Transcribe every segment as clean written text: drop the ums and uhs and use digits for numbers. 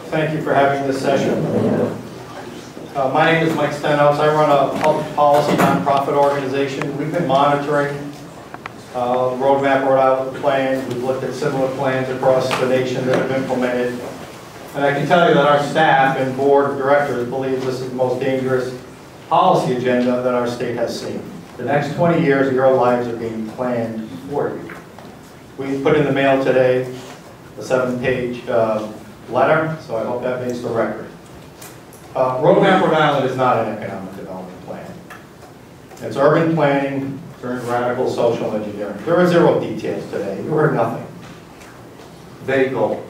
Thank you for having this session. My name is Mike Stenhouse. I run a public policy nonprofit organization. We've been monitoring RhodeMap RI plans. We've looked at similar plans across the nation that have implemented. And I can tell you that our staff and board of directors believe this is the most dangerous policy agenda that our state has seen. The next 20 years of your lives are being planned for you. We put in the mail today a 7-page letter, so I hope that makes the record. RhodeMap Rhode Island is not an economic development plan. It's urban planning during radical social engineering. There are zero details today. You heard nothing. Vague goals.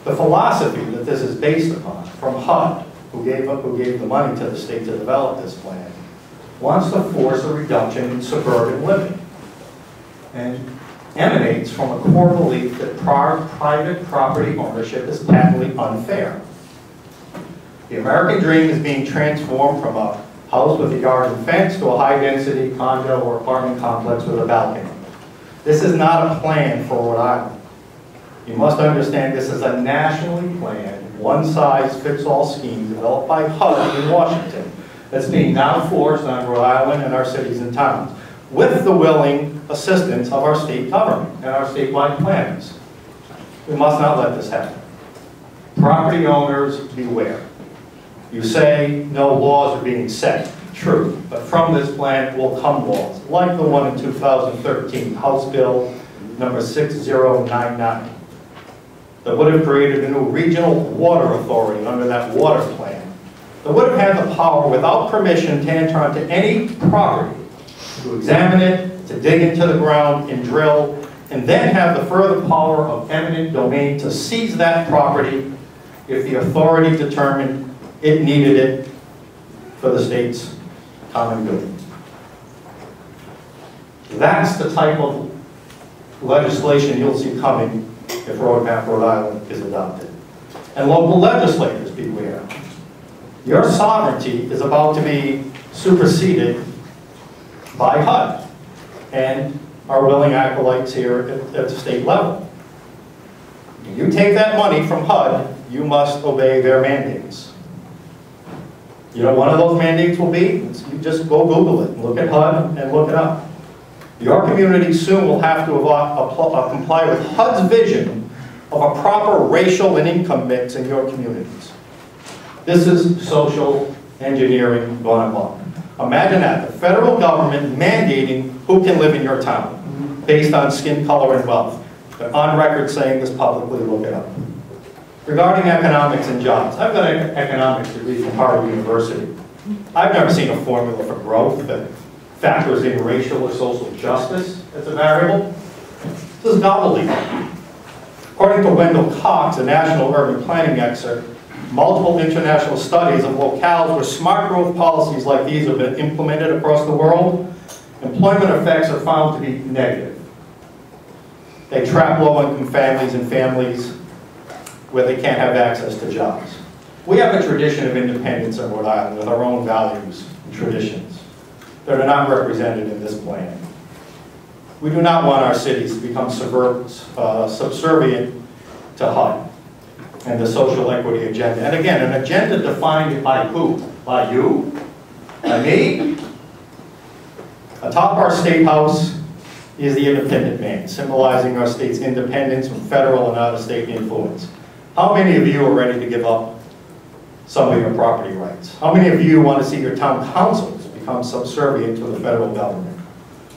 The philosophy that this is based upon from HUD, who gave the money to the state to develop this plan, wants to force a reduction in suburban living, and emanates from a core belief that private property ownership is patently unfair. The American dream is being transformed from a house with a yard and fence to a high-density condo or apartment complex with a balcony. This is not a plan for Rhode Island. You must understand this is a nationally planned, one-size-fits-all scheme developed by HUD in Washington that's being now forced on Rhode Island and our cities and towns, with the willing assistance of our state government and our statewide planners. We must not let this happen. Property owners, beware. You say no laws are being set. True, but from this plan will come laws, like the one in 2013, House Bill number 6099, that would have created a new regional water authority under that water plan, that would have had the power without permission to enter onto any property, to examine it, to dig into the ground and drill, and then have the further power of eminent domain to seize that property if the authority determined it needed it for the state's common good. That's the type of legislation you'll see coming if RhodeMap Rhode Island is adopted. And local legislators, beware. Your sovereignty is about to be superseded by HUD and our willing acolytes here at the state level. You take that money from HUD, you must obey their mandates. You know what one of those mandates will be? You just go Google it, look at HUD and look it up. Your community soon will have to comply with HUD's vision of a proper racial and income mix in your communities. This is social engineering gone amok. Imagine that, the federal government mandating who can live in your town based on skin color and wealth. They're on record saying this publicly, look it up. Regarding economics and jobs, I've got an economics degree from Harvard University. I've never seen a formula for growth that factors in racial or social justice as a variable. This is gobbledygook. According to Wendell Cox, a national urban planning expert, multiple international studies of locales where smart growth policies like these have been implemented across the world, employment effects are found to be negative. They trap low-income families and families where they can't have access to jobs. We have a tradition of independence in Rhode Island with our own values and traditions that are not represented in this plan. We do not want our cities to become subservient to HUD and the social equity agenda. And again, an agenda defined by who? By you? By me? Atop our State House is the independent man, symbolizing our state's independence from federal and out-of-state influence. How many of you are ready to give up some of your property rights? How many of you want to see your town councils become subservient to the federal government?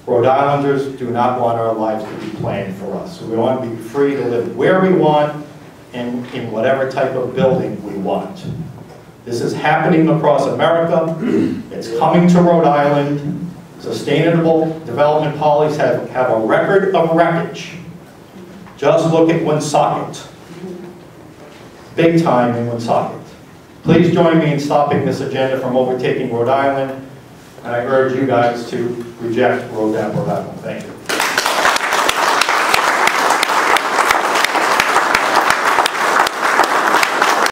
Rhode Islanders do not want our lives to be planned for us. We want to be free to live where we want and in whatever type of building we want. This is happening across America. It's coming to Rhode Island. Sustainable development policies have a record of wreckage. Just look at Woonsocket. Big time in Woonsocket. Please join me in stopping this agenda from overtaking Rhode Island, and I urge you guys to reject RhodeMap Rhode Island. Thank you.